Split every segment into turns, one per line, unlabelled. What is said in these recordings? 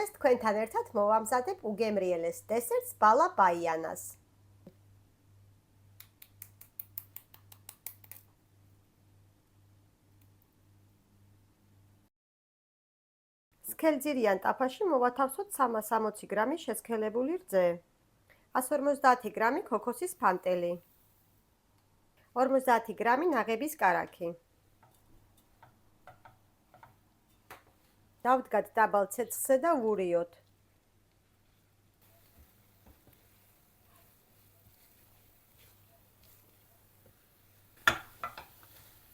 დღეს თქვენთან ერთად მოვამზადებ უგემრიელეს დესერტს ბალაბაიანას. სქელძირიან ტაფაში მოვათავსოთ 360 გრამი შესქელებული რძე, 150 გრამი ქოქოსის ფანტელი, 50 გრამი ნაღების კარაქი. დავდგათ დაბალ ცეცხლზე და ვურიოთ.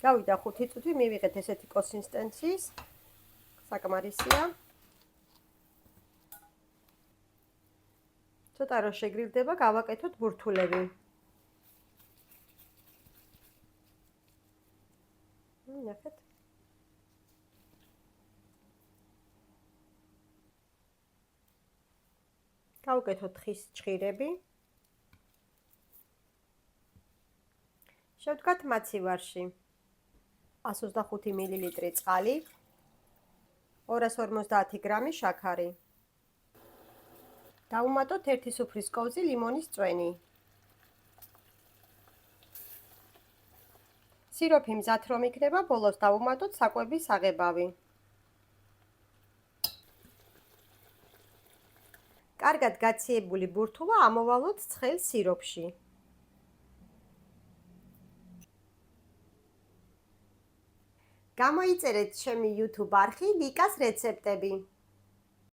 გავიდა 5 წუთი, მივიღეთ ესეთი კონსისტენციის. საკმარისია. ცოტა რომ შეგრილდება, გავაკეთოთ ბურთულები. ნახეთ. გავუკეთოთ ხის ჭხირები. შევდგათ მაცივარში 125 მილილიტრი წყალი, 250 გრამი შაქარი. დავუმატოთ 1 სუფრის კოვზი ლიმონის წვენი. სიროფი მზად რომ იქნება, ბოლოს დავუმატოთ საკვების აღებავი. კარგად გაციებული ბურთულა ამოვალოთ ცხელ სიროფში. გამოიწერეთ ჩემი YouTube არხი ლიკას რეცეპტები.